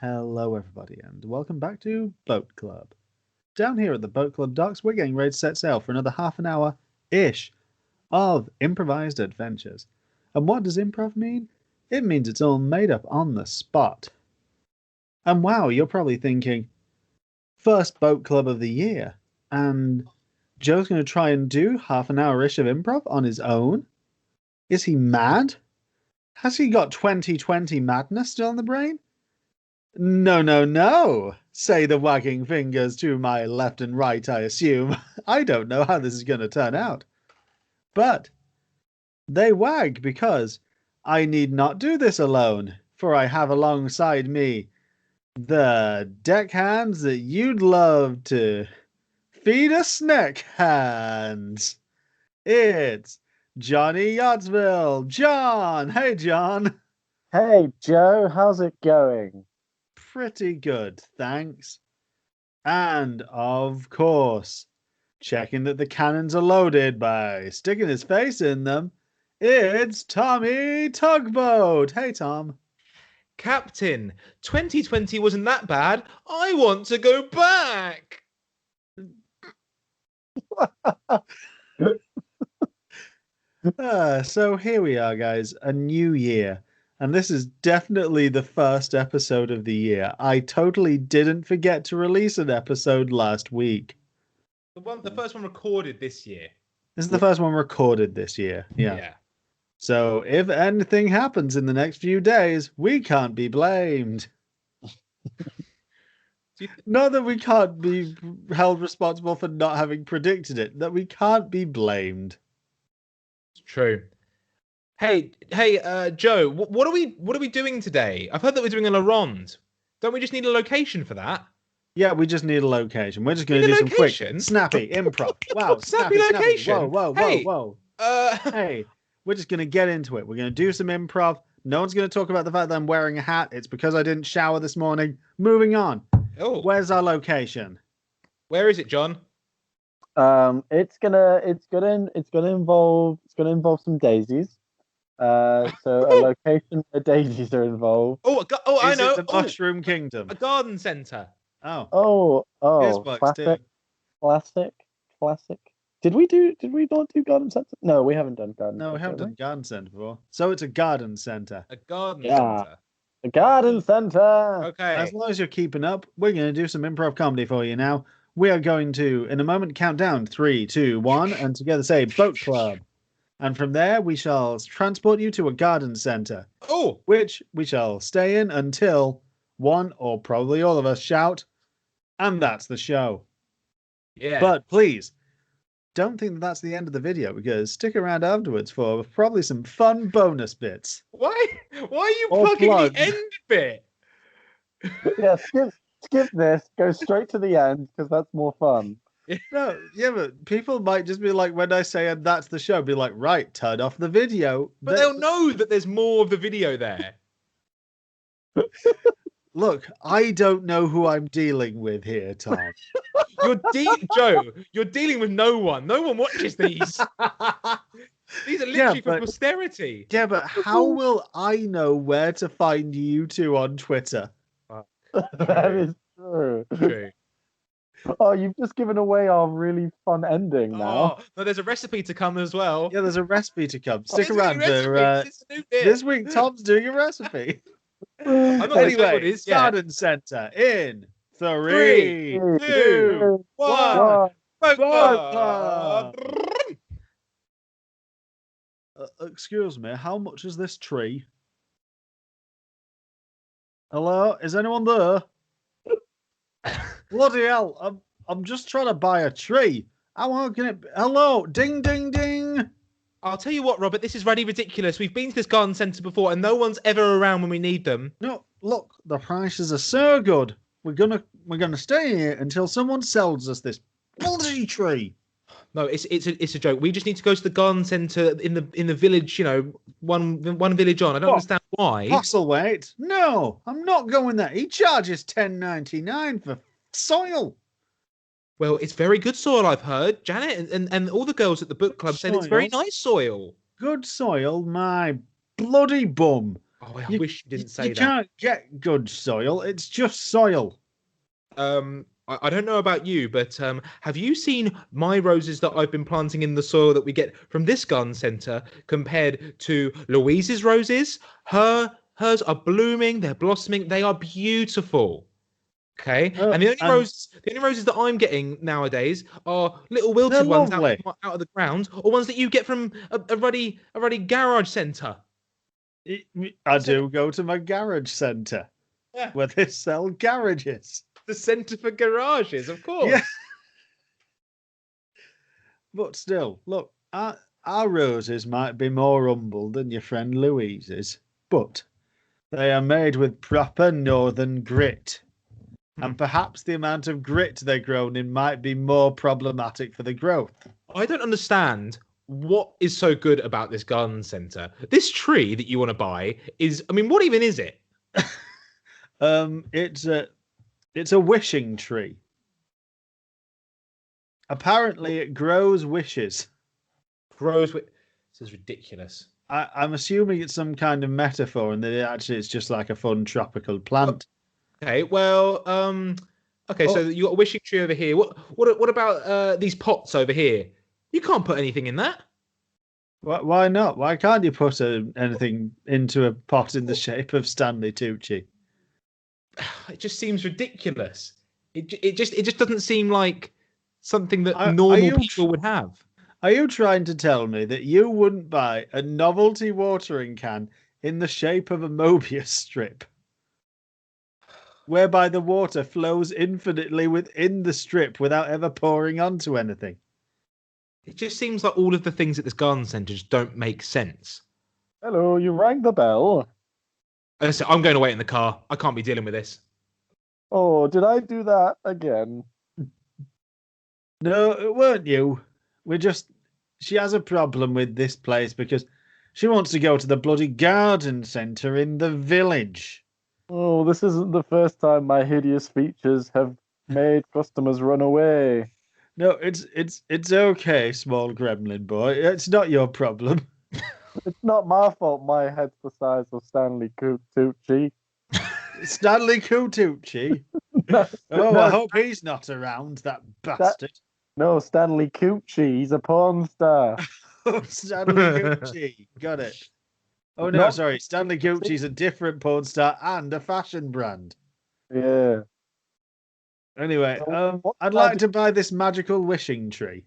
Hello, everybody, and welcome back to Boat Club. Down here at the Boat Club docks, we're getting ready to set sail for another half an hour-ish of improvised adventures. And what does improv mean? It means it's all made up on the spot. And wow, you're probably thinking, first Boat Club of the year, and Joe's going to try and do half an hour-ish of improv on his own? Is he mad? Has he got 2020 madness still in the brain? No, no, no, say the wagging fingers to my left and right, I assume. I don't know how this is going to turn out. But they wag because I need not do this alone, for I have alongside me the deckhands that you'd love to feed a snack hands. It's Johnny Yachtsville. John! Hey, John! Hey, Joe, how's it going? Pretty good, thanks. And, of course, checking that the cannons are loaded by sticking his face in them, it's Tommy Tugboat. Hey, Tom. Captain, 2020 wasn't that bad. I want to go back. So here we are, guys, a new year. And this is definitely the first episode of the year. I totally didn't forget to release an episode last week. The first one recorded this year. This is the first one recorded this year. Yeah. So if anything happens in the next few days, we can't be blamed. Not that we can't be held responsible for not having predicted it, that we can't be blamed. It's true. Hey, Joe, what are we doing today? I've heard that we're doing a La Ronde. Don't we just need a location for that? Yeah, we just need a location. We're just going to do some quick, snappy improv. Wow, snappy location. Whoa. Hey, we're just going to get into it. We're going to do some improv. No one's going to talk about the fact that I'm wearing a hat. It's because I didn't shower this morning. Moving on. Oh, where's our location? Where is it, John? It's gonna involve some daisies. So a location where daisies are involved. I know. The Mushroom Kingdom. A garden centre. Oh. Classic. Did we not do garden centre? No, we haven't done garden. No, we haven't done garden centre before. So it's a garden centre. A garden centre. A garden centre. Okay. As long as you're keeping up, we're going to do some improv comedy for you now. We are going to, in a moment, count down 3, 2, 1, and together say Boat Club. And from there, we shall transport you to a garden centre. Oh! Which we shall stay in until one or probably all of us shout, and that's the show. Yeah. But please, don't think that that's the end of the video, because stick around afterwards for probably some fun bonus bits. Why are you plugging the end bit? Yeah, skip this. Go straight to the end, because that's more fun. No, yeah, but people might just be like, when I say and that's the show, be like, right, turn off the video. But they'll know that there's more of the video there. Look, I don't know who I'm dealing with here, Tom. Joe, you're dealing with no one. No one watches these. These are literally for posterity. Yeah, but how will I know where to find you two on Twitter? That is true. Oh, you've just given away our really fun ending now. Oh, no, there's a recipe to come as well. Yeah, there's a recipe to come. Stick around for this week. Tom's doing a recipe. Anyway, garden centre in 3, 2, 1. Excuse me, how much is this tree? Hello, is anyone there? Bloody hell, I'm just trying to buy a tree. How can it be? Hello, ding, ding, ding. I'll tell you what, Robert, this is really ridiculous. We've been to this garden centre before and no one's ever around when we need them. No, look, the prices are so good. We're gonna stay here until someone sells us this bloody tree. No, it's a joke. We just need to go to the garden centre in the village, one village on. I don't understand why. Postlethwaite? No, I'm not going there. He charges $10.99 for soil. Well, it's very good soil, I've heard. Janet and all the girls at the book club said it's very nice soil. Good soil, my bloody bum. Oh, I wish you didn't say you that. can't get good soil. It's just soil. I don't know about you, but have you seen my roses that I've been planting in the soil that we get from this garden centre compared to Louise's roses? Hers are blooming, they're blossoming, they are beautiful. Okay, and the only roses that I'm getting nowadays are little wilted ones out of the ground, or ones that you get from a ruddy garage centre. I do go to my garage centre, where they sell garages. The centre for garages, of course. Yeah. But still, look, our roses might be more humble than your friend Louise's, but they are made with proper northern grit. And perhaps the amount of grit they're grown in might be more problematic for the growth. I don't understand what is so good about this garden centre. This tree that you want to buy is, I mean, what even is it? It's a wishing tree. Apparently, it grows wishes. This is ridiculous. I'm assuming it's some kind of metaphor, and that it's just like a fun tropical plant. Okay, well, so you got a wishing tree over here. What about these pots over here? You can't put anything in that. Why not? Why can't you put anything into a pot in the shape of Stanley Tucci? It just seems ridiculous. It just doesn't seem like something that normal people would have. Are you trying to tell me that you wouldn't buy a novelty watering can in the shape of a Mobius strip, whereby the water flows infinitely within the strip without ever pouring onto anything? It just seems like all of the things at this garden centre just don't make sense. Hello, you rang the bell. Listen, I'm going to wait in the car. I can't be dealing with this. Oh, did I do that again? No, it weren't you. She has a problem with this place because she wants to go to the bloody garden centre in the village. Oh, this isn't the first time my hideous features have made customers run away. No, it's okay, small gremlin boy. It's not your problem. It's not my fault my head's the size of Stanley Tucci. Stanley Tucci? I hope he's not around, that bastard. No, Stanley Tucci. He's a porn star. Stanley Tucci. Got it. Oh, no, sorry. Stanley Tucci's a different porn star and a fashion brand. Yeah. Anyway, I'd like to buy this magical wishing tree.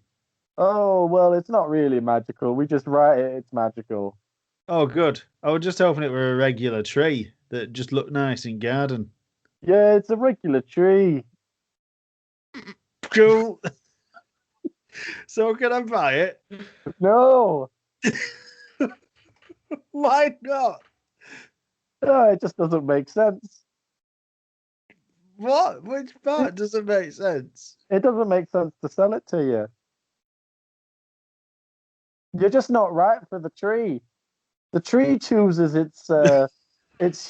Oh, well, it's not really magical. We just write it, it's magical. Oh, good. I was just hoping it were a regular tree that just looked nice in garden. Yeah, it's a regular tree. Cool. So can I buy it? No. Why not? No, it just doesn't make sense. What? Which part doesn't make sense? It doesn't make sense to sell it to you. You're just not right for the tree. The tree chooses its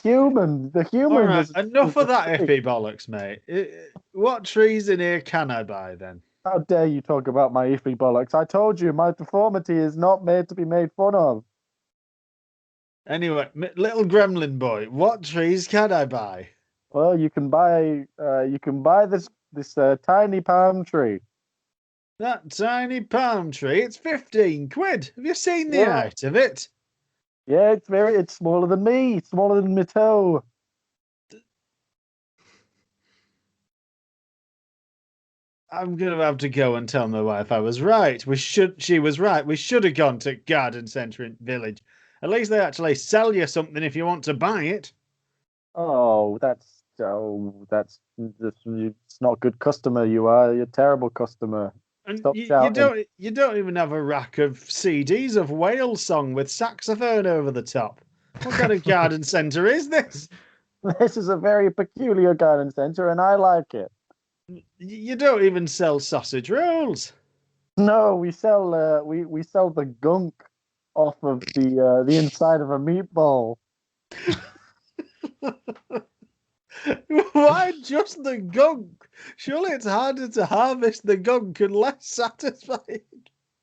human. The human. All right, enough of that iffy bollocks, mate. What trees in here can I buy then? How dare you talk about my iffy bollocks? I told you my deformity is not made to be made fun of. Anyway, little gremlin boy, what trees can I buy? Well, you can buy this tiny palm tree. That tiny palm tree, it's 15 quid. Have you seen the height of it? Yeah, it's smaller than me. It's smaller than my toe. I'm going to have to go and tell my wife I was right. She was right. We should have gone to garden centre in village. At least they actually sell you something if you want to buy it. That's it's not good customer. You're a terrible customer. And you don't even have a rack of CDs of whale song with saxophone over the top. What kind of garden centre is this? This is a very peculiar garden centre, and I like it. You don't even sell sausage rolls. No, we sell we sell the gunk off of the inside of a meatball. Why just the gunk? Surely it's harder to harvest the gunk and less satisfying.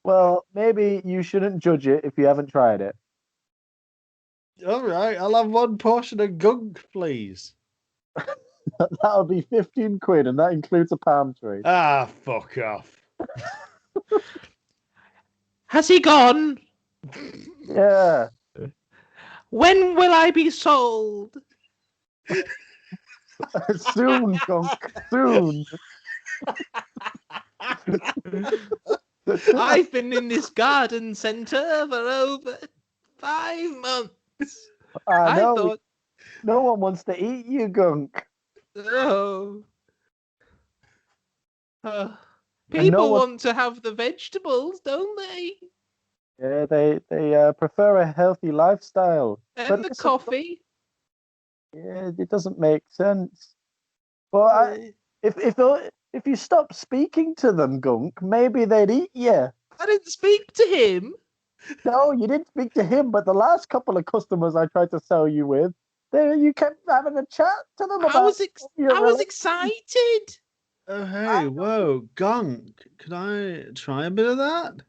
Well, maybe you shouldn't judge it if you haven't tried it. All right, I'll have one portion of gunk, please. That'll be 15 quid, and that includes a palm tree. Ah, fuck off. Has he gone? Yeah. When will I be sold? Soon, gunk. Soon. I've been in this garden centre for over 5 months. I know. thought, No one wants to eat you, gunk. oh. no People one- want to have the vegetables, don't they? Yeah, they prefer a healthy lifestyle. And But the listen, coffee. yeah, it doesn't make sense. But if you stop speaking to them, gunk, maybe they'd eat you. I didn't speak to him. No, you didn't speak to him, but the last couple of customers I tried to sell you with, you kept having a chat to them I about was your relationship. excited. Oh, hey, whoa, gunk. Can I try a bit of that?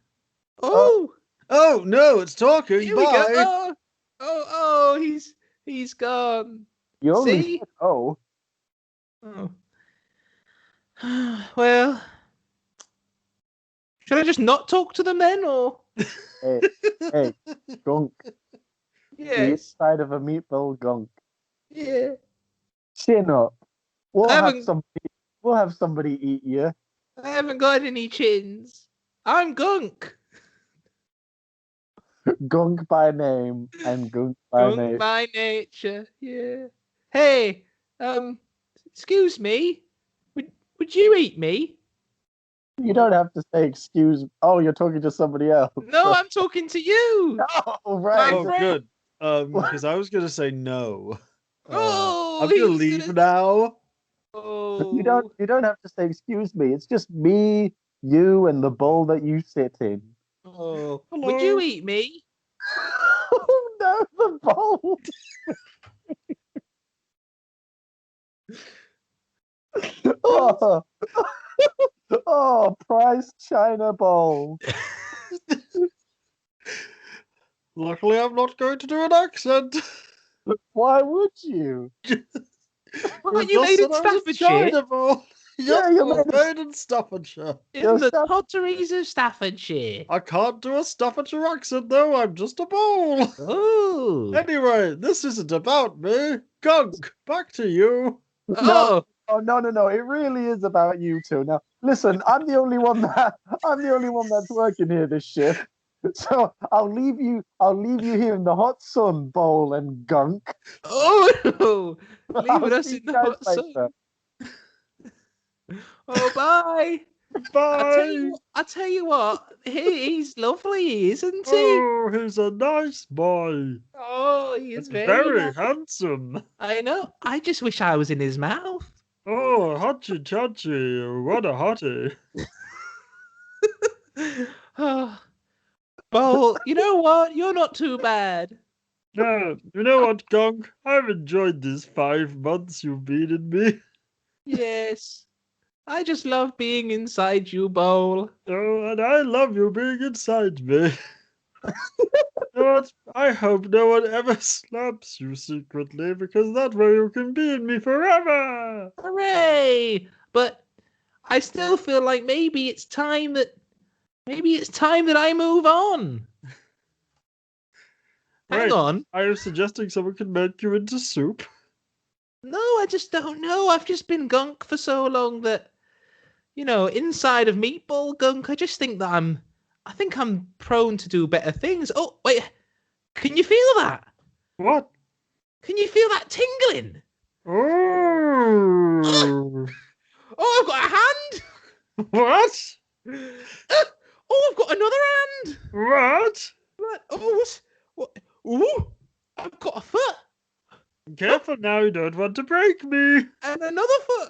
Oh, Oh, no, it's talking. here Bye. we go. Oh, he's gone. You only See? said, oh. Oh. Well, should I just not talk to them then, or? Hey, gunk. The Yes. inside of a meatball, gunk. Yeah. Chin up. We'll I have haven't- somebody eat you. I haven't got any chins. I'm gunk. Gunk by name and gunk by Gunk name. by nature. Yeah. Hey, excuse me. Would you eat me? You don't have to say excuse. Oh, you're talking to somebody else. No, I'm talking to you. Oh, right. Oh, friend. good. Because I was gonna say no. Oh, I'm gonna he's leave gonna- now. Oh. You don't have to say excuse me. It's just me, you, and the bowl that you sit in. Oh. Hello. Would you eat me? Oh no, the bowl. Oh, oh, prize china bowl. Luckily, I'm not going to do an accent. Why would you? Well, you made in Staffordshire. China bowl. Yeah, Yep, you I was made made in Staffordshire. In the Staff- potteries of Staffordshire. I can't do a Staffordshire accent though. I'm just a bowl. Oh. Anyway, this isn't about me. Gunk, back to you. Oh. Oh no! It really is about you two. Now, listen, I'm the only one that's working here this shift. So I'll leave you here in the hot sun, bowl and gunk. Oh no. I'll Leaving us see in you the guys hot sun. later. Oh, bye. Bye. I tell you what, he's lovely, isn't he? Oh, he's a nice boy. Oh, he is And very, very nice. handsome. I know. I just wish I was in his mouth. Oh, hotchy chotchy. What a hottie. Oh, Bowl, you know what? You're not too bad. No, you know what, Gunk? I've enjoyed these 5 months you've been in me. Yes. I just love being inside you, Bowl. Oh, and I love you being inside me. You know what? I hope no one ever slaps you secretly, because that way you can be in me forever. Hooray! But I still feel like maybe it's time that I move on. Hang Right. on. Are you suggesting someone can make you into soup? No, I just don't know. I've just been gunk for so long that, inside of meatball gunk, I just think that I think I'm prone to do better things. Oh, wait. Can you feel that? What? Can you feel that tingling? Oh. Oh, I've got a hand. What? Oh, I've got another hand. What? What? Oh, what? Ooh, I've got a foot Careful now, you don't want to break me. and another foot.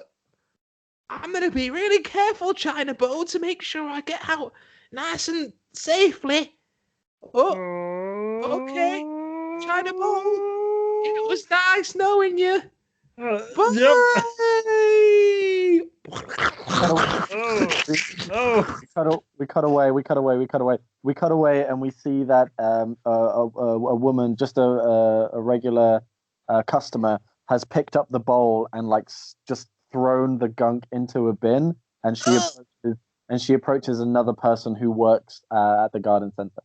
I'm going to be really careful, China Bowl, to make sure I get out nice and safely. Oh, okay. China Bowl, it was nice knowing you. Bye. Yep. Cut up. Oh. Cut up. We cut away, and we see that a woman, just a regular customer, has picked up the bowl and just thrown the gunk into a bin, and she approaches another person who works at the garden center.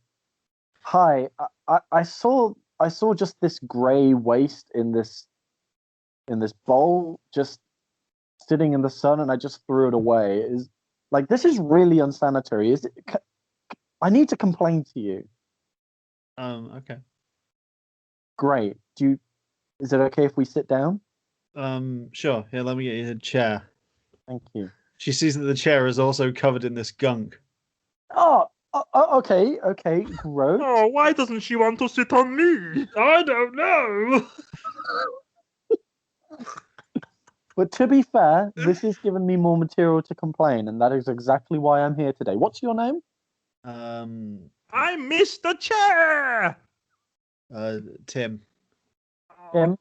Hi, I saw just this gray waste in this bowl, just sitting in the sun, and I just threw it away. This is really unsanitary. I need to complain to you. Okay. Great. Is it okay if we sit down? Sure. Here, let me get you a chair. Thank you. She sees that the chair is also covered in this gunk. Oh, okay, gross. Oh, why doesn't she want to sit on me? I don't know. But to be fair, this has given me more material to complain, and that is exactly why I'm here today. What's your name? I missed the chair. Tim. Tim,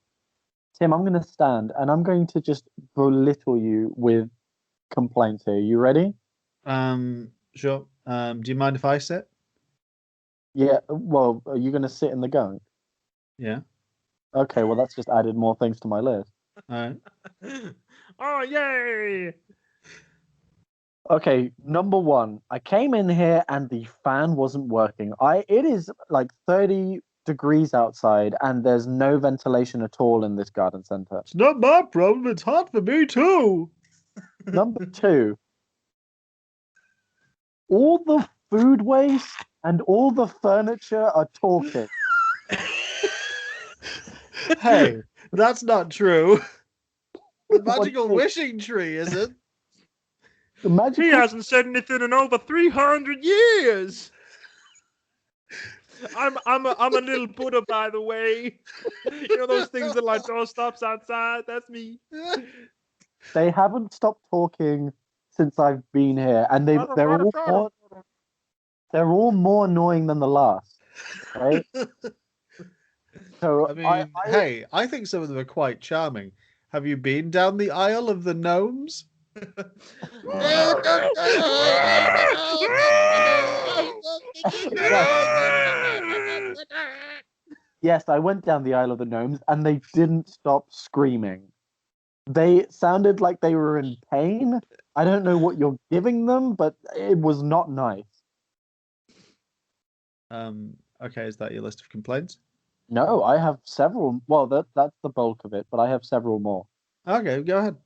I'm going to stand, and I'm going to just belittle you with complaints here. You ready? Sure. Do you mind if I sit? Yeah. Well, are you going to sit in the gunk? Yeah. Okay. Well, that's just added more things to my list. All right. Oh, yay! Okay, number one, I came in here and the fan wasn't working. It is like 30 degrees outside and there's no ventilation at all in this garden center. It's not my problem. It's hot for me too. Number two, all the food waste and all the furniture are talking. Hey, that's not true. The What magical is- wishing tree, is it? The magical... He hasn't said anything in over 300 years. I'm a little Buddha, by the way. You know those things that like doorstops outside? That's me. They haven't stopped talking since I've been here, and they're all more annoying than the last, right? So I mean, hey, I think some of them are quite charming. Have you been down the aisle of the gnomes? Yes, I went down the aisle of the gnomes, and they didn't stop screaming. They sounded like they were in pain. I don't know what you're giving them, but it was not nice. Okay, is that your list of complaints? No, I have several. Well, that's the bulk of it, but I have several more. Okay, go ahead.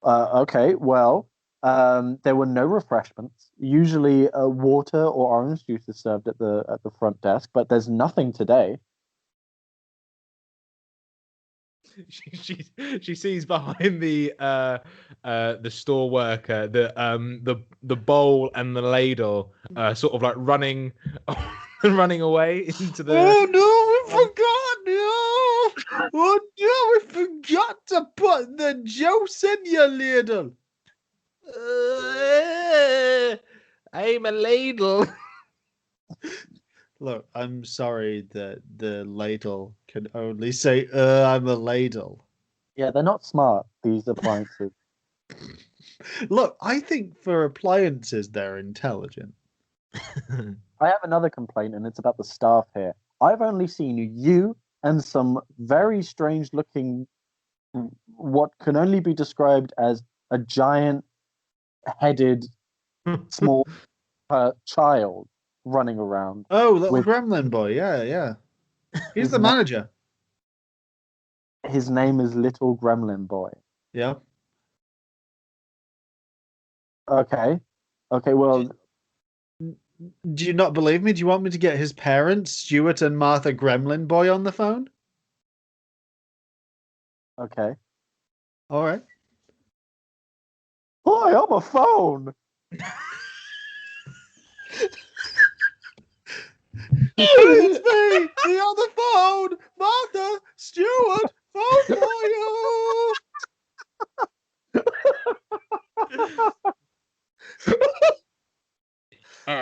Okay, well, there were no refreshments. Usually, water or orange juice is served at the front desk, but there's nothing today. She sees behind the store worker the bowl and the ladle sort of like running running away into the. Oh no, we forgot! No! Oh no, we forgot to put the juice in your ladle. I'm a ladle. Look, I'm sorry that the ladle can only say, I'm a ladle. Yeah, they're not smart, these appliances. Look, I think for appliances, they're intelligent. I have another complaint, and it's about the staff here. I've only seen you and some very strange looking, what can only be described as a giant headed small child running around. Oh, little with- gremlin boy. Yeah. He's the manager. His name is Little Gremlin Boy. Yeah. Okay, well, Do you not believe me? Do you want me to get his parents, Stuart and Martha Gremlin Boy, on the phone? okay. All right. Hi, I'm a phone. It's me! Me on the phone! Martha! Stuart! Phone for you!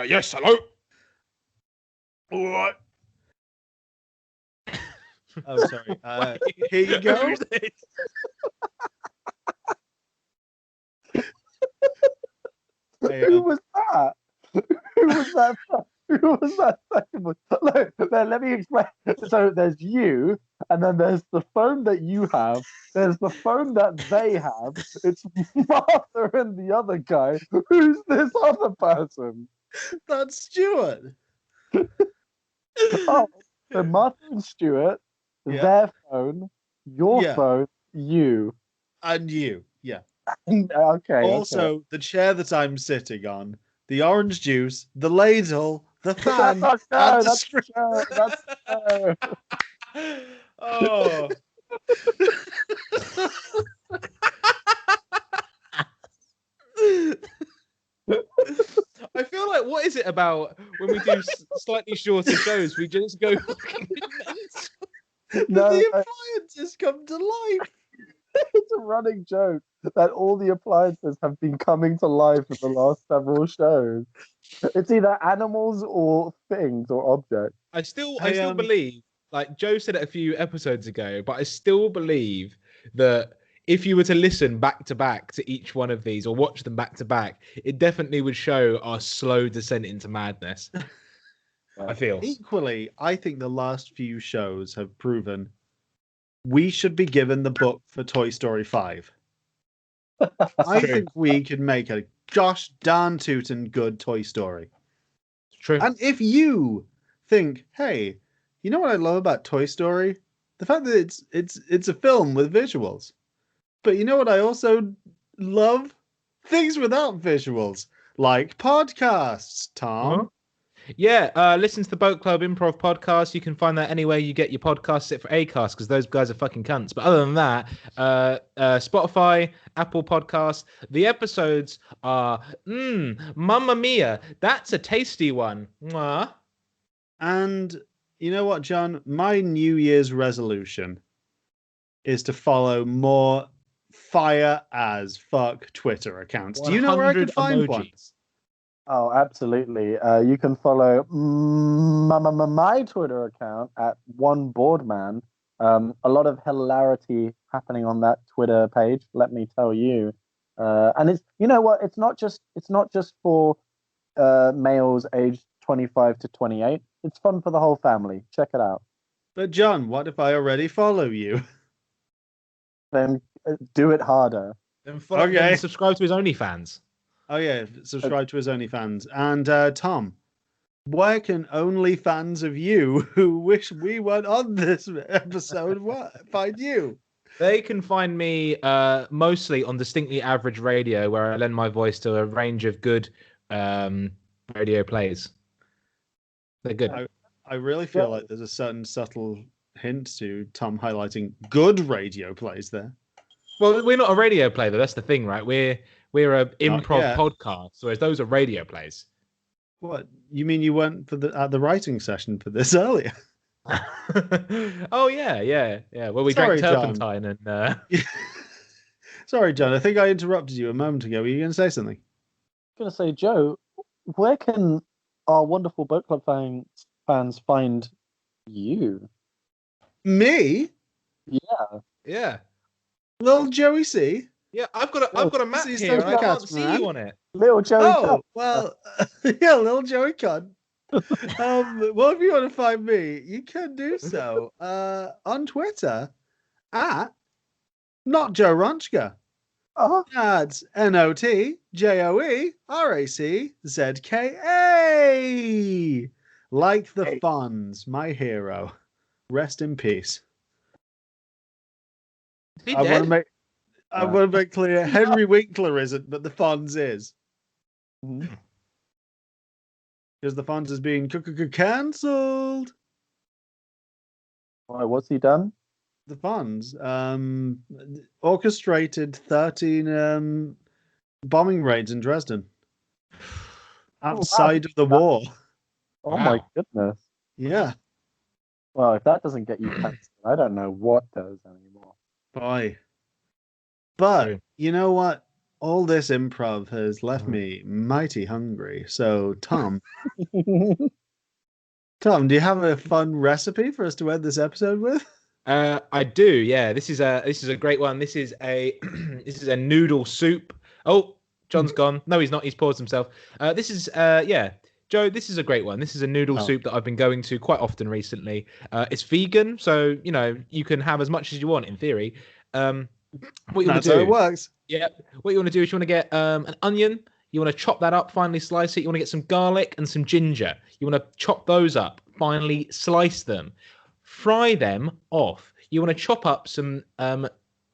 Yes, hello. All right. Oh, sorry. Here you go. Who's this? Hey, Who was that? Who was that? Who was that second one? Look, let me explain. So there's you, and then there's the phone that you have. There's the phone that they have. It's Martha and the other guy. Who's this other person? That's Stuart. Oh, so Martha and Stuart, Yeah. their phone, your Yeah. phone, you. And you. Yeah. Okay. Also, the chair that I'm sitting on, the orange juice, the ladle, the fan, That's and not the That's screen. That's Oh. I feel like, what is it about when we do slightly shorter shows? We just go fucking nuts. No, the appliances come to life. it's a running joke that all the appliances have been coming to life in the last several shows. It's either animals or things or objects. I still I believe, like Joe said it a few episodes ago, but I still believe that if you were to listen back to back to each one of these or watch them back to back, it definitely would show our slow descent into madness. I feel. Equally, I think the last few shows have proven we should be given the book for Toy Story 5. I True. think we could make a gosh darn tootin' good Toy Story. True. And if you think, hey, you know what I love about Toy Story? The fact that it's a film with visuals. But you know what I also love? Things without visuals, like podcasts, Tom. Uh-huh. Yeah, listen to the Boat Club Improv podcast. You can find that anywhere you get your podcasts, except for Acast, because those guys are fucking cunts. But other than that, Spotify, Apple Podcasts. The episodes are, Mamma Mia, that's a tasty one. Mwah. And you know what, John? My New Year's resolution is to follow more fire as fuck Twitter accounts. Do you know where I can 100 find one? emojis. Oh, absolutely. You can follow my Twitter account at OneBoardMan. A lot of hilarity happening on that Twitter page, let me tell you. And it's, you know what? It's not just for males aged 25 to 28. It's fun for the whole family. Check it out. But John, what if I already follow you? Then do it harder. Then follow Okay. then subscribe to his OnlyFans. Oh yeah, subscribe to his OnlyFans. And Tom, where can OnlyFans of you who wish we weren't on this episode find you? They can find me mostly on Distinctly Average Radio, where I lend my voice to a range of good radio plays. They're good. I really feel like there's a certain subtle hint to Tom highlighting good radio plays there. Well, we're not a radio play, though. That's the thing, right? We're a improv yet. podcast, whereas those are radio plays. What? You mean you went at the writing session for this earlier? Oh yeah. Well, we Sorry, drank John. turpentine and. Sorry, John. I think I interrupted you a moment ago. Were you going to say something? I'm going to say, Joe, where can our wonderful Boat Club fans find you? Me? Yeah. Little Joey C? Yeah, I've got a map see here. And I can't Catamaran. see you on it. Little Joey. Oh, well, yeah, little Joey Cunt. Well, if you want to find me, you can do so on Twitter at Not Joe Ronchka. Uh-huh. That's NOTJOERACZKA. Like the Fonz, my hero. Rest in peace. Is he I dead? want to make clear Henry Winkler isn't, but the Fonz is. Mhm. Because the Fonz has been cancelled. Why, what's he done? The Fonz orchestrated 13 bombing raids in Dresden outside of the war. Oh my Wow. goodness. Yeah. Well, if that doesn't get you cancelled, I don't know what does anymore. Boy. But True. you know what? All this improv has left me mighty hungry. So, Tom, do you have a fun recipe for us to end this episode with? I do. Yeah, this is a great one. This is a this is a noodle soup. Oh, John's gone. No, he's not. He's paused himself. This is Joe, this is a great one. This is a noodle soup that I've been going to quite often recently. It's vegan, so you can have as much as you want in theory. What you want to do? How it works. Yeah. What you want to do is you want to get an onion. You want to chop that up, finely slice it. You want to get some garlic and some ginger. You want to chop those up, finely slice them, fry them off. You want to chop up some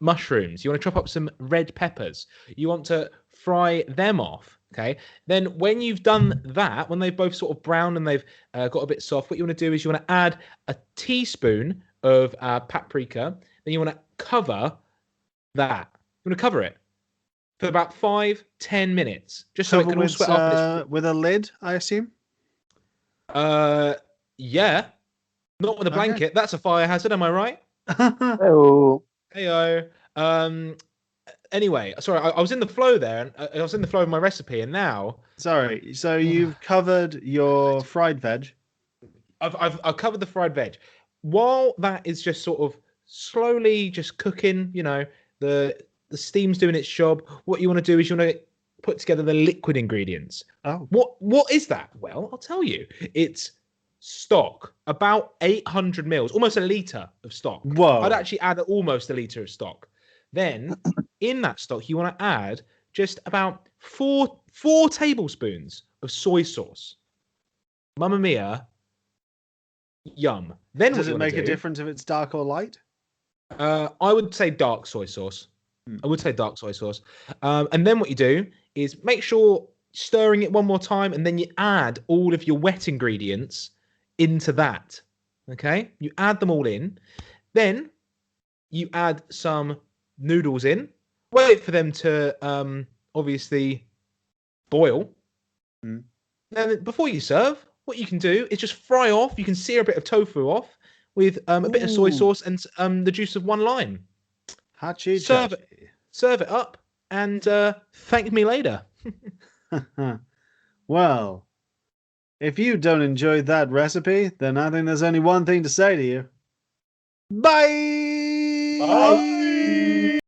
mushrooms. You want to chop up some red peppers. You want to fry them off. Okay. Then when you've done that, when they've both sort of browned and they've got a bit soft, what you want to do is you want to add a teaspoon of paprika. Then you want to cover that. You want to cover it for about 5-10 minutes, just so it can all sweat up. With a lid, I assume. Yeah, not with a blanket. Okay. That's a fire hazard. Am I right? Oh. Heyo. Anyway, sorry, I was in the flow there, and I was in the flow of my recipe, and now. Sorry. So you've covered your fried veg. I've covered the fried veg. While that is just sort of slowly just cooking, the steam's doing its job. What you want to do is you want to put together the liquid ingredients. Oh. What is that? Well, I'll tell you. It's stock, about 800 mils, almost a litre of stock. Whoa. I'd actually add almost a litre of stock. Then in that stock, you want to add just about four tablespoons of soy sauce. Mamma mia. Yum. Then does it make a difference if it's dark or light? I would say dark soy sauce. I would say dark soy sauce. And then what you do is make sure stirring it one more time, and then you add all of your wet ingredients into that. Okay? You add them all in. Then you add some noodles in. Wait for them to obviously boil. Then before you serve, what you can do is just fry off. You can sear a bit of tofu off with a bit of soy sauce and the juice of one lime. Serve it up and thank me later. Well, if you don't enjoy that recipe, then I think there's only one thing to say to you. Bye! Bye!